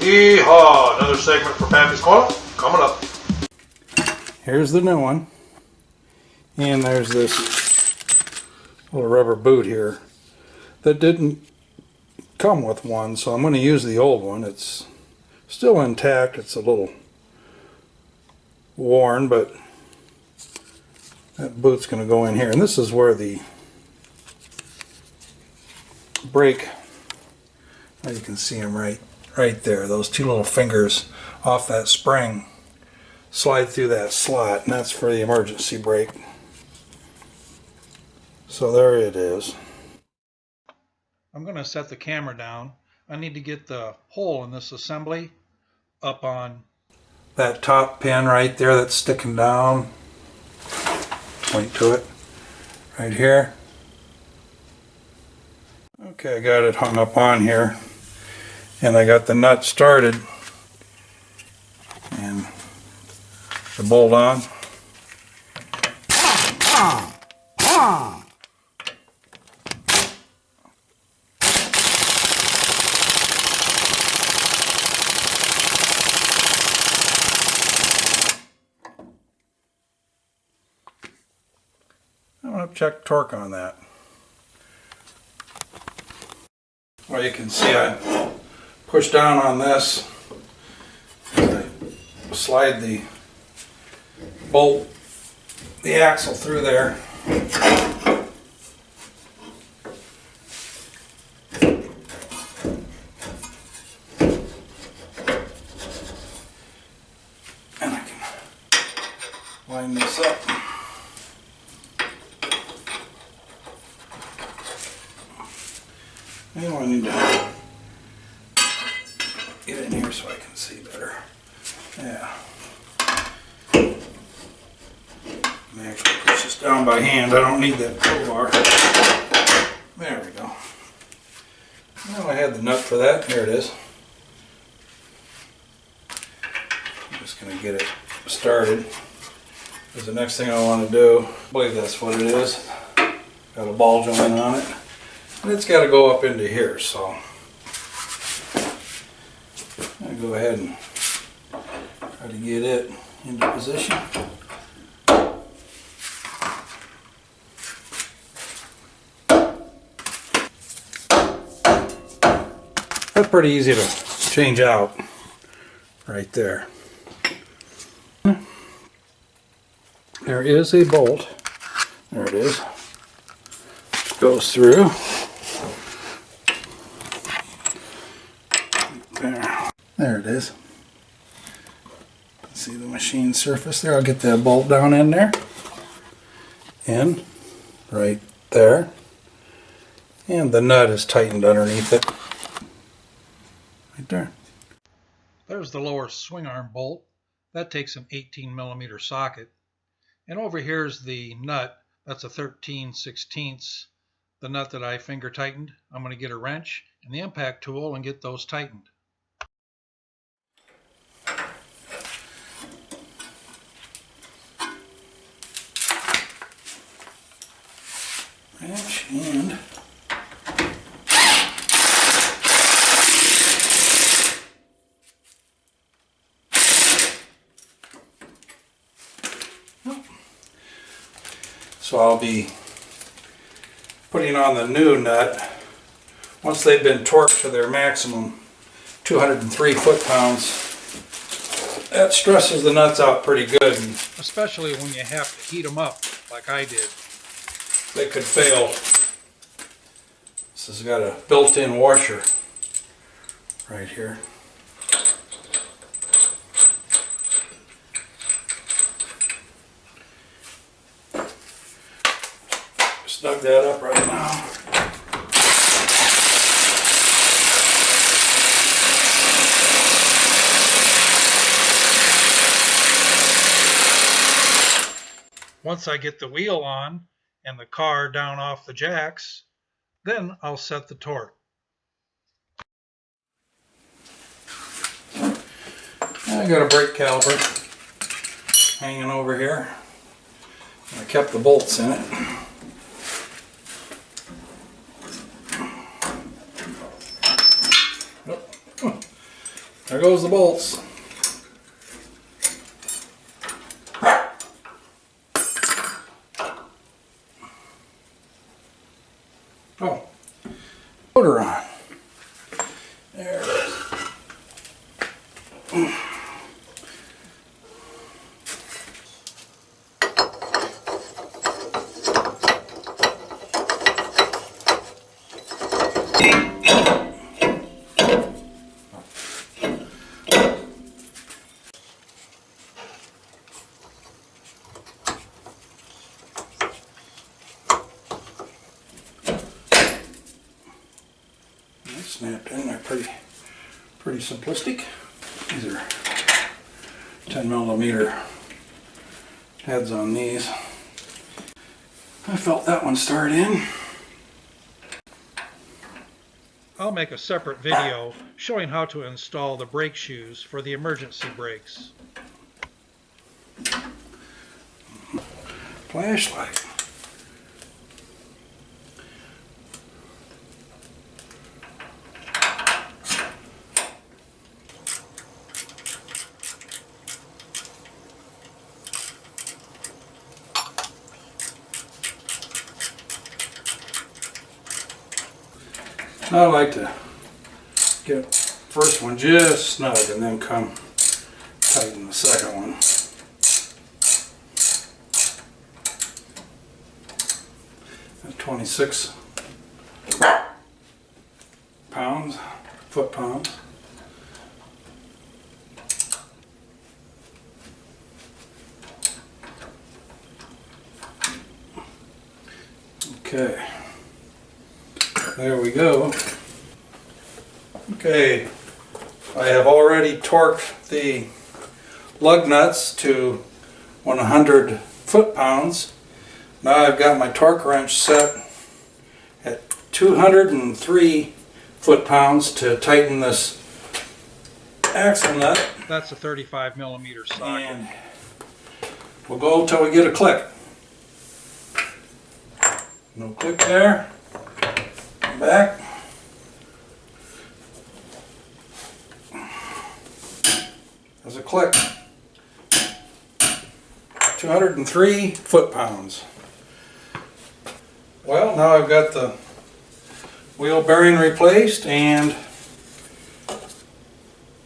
Yeehaw! Another segment for Pappy's Corner coming up. Here's the new one. And there's this little rubber boot here that didn't come with one, so I'm going to use the old one. It's still intact. It's a little worn, but that boot's going to go in here. And this is where the brake, you can see them right there. Those two little fingers off that spring slide through that slot, and that's for the emergency brake. So there it is. I'm going to set the camera down. I need to get the hole in this assembly up on that top pin right there that's sticking down. Point to it right here. Okay, I got it hung up on here, and I got the nut started and the bolt on. I'm going to check torque on that. Well, you can see I push down on this. I slide the bolt, the axle through there. And I can line this up. Now I need to get in here so I can see better. Yeah. Let me actually push this down by hand. I don't need that crowbar. There we go. Now I had the nut for that. Here it is. I'm just going to get it started. Because the next thing I want to do, I believe that's what it is. Got a ball joint on it. And it's got to go up into here, so I'll go ahead and try to get it into position. That's pretty easy to change out right there. There is a bolt. There it is. Goes through. There it is. See the machine surface there? I'll get that bolt down in there. And right there. And the nut is tightened underneath it. Right there. There's the lower swing arm bolt. That takes an 18mm socket. And over here is the nut. That's a 13/16. The nut that I finger tightened. I'm going to get a wrench and the impact tool and get those tightened. Wrench and so I'll be putting on the new nut once they've been torqued to their maximum 203 foot-pounds. That stresses the nuts out pretty good, and especially when you have to heat them up like I did. They could fail. This has got a built-in washer right here. Snug that up right now. Once I get the wheel on and the car down off the jacks, then I'll set the torque. I got a brake caliper hanging over here. I kept the bolts in it. There goes the bolts. Oh, motor on. There it is. Snapped in there pretty simplistic. These are 10mm heads on these. I felt that one start in. I'll make a separate video showing how to install the brake shoes for the emergency brakes. Flashlight. I like to get first one just snug and then come tighten the second one. At 26 pounds, foot-pounds. Okay. There we go. Okay, I have already torqued the lug nuts to 100 foot-pounds. Now I've got my torque wrench set at 203 foot-pounds to tighten this axle nut. That's a 35mm socket. And we'll go till we get a click. No click there. Back. There's a click. 203 foot-pounds. Well, now I've got the wheel bearing replaced, and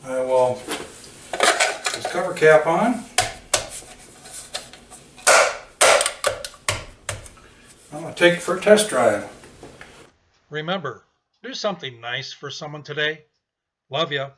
I will put this cover cap on. I'm going to take it for a test drive. Remember, do something nice for someone today. Love ya.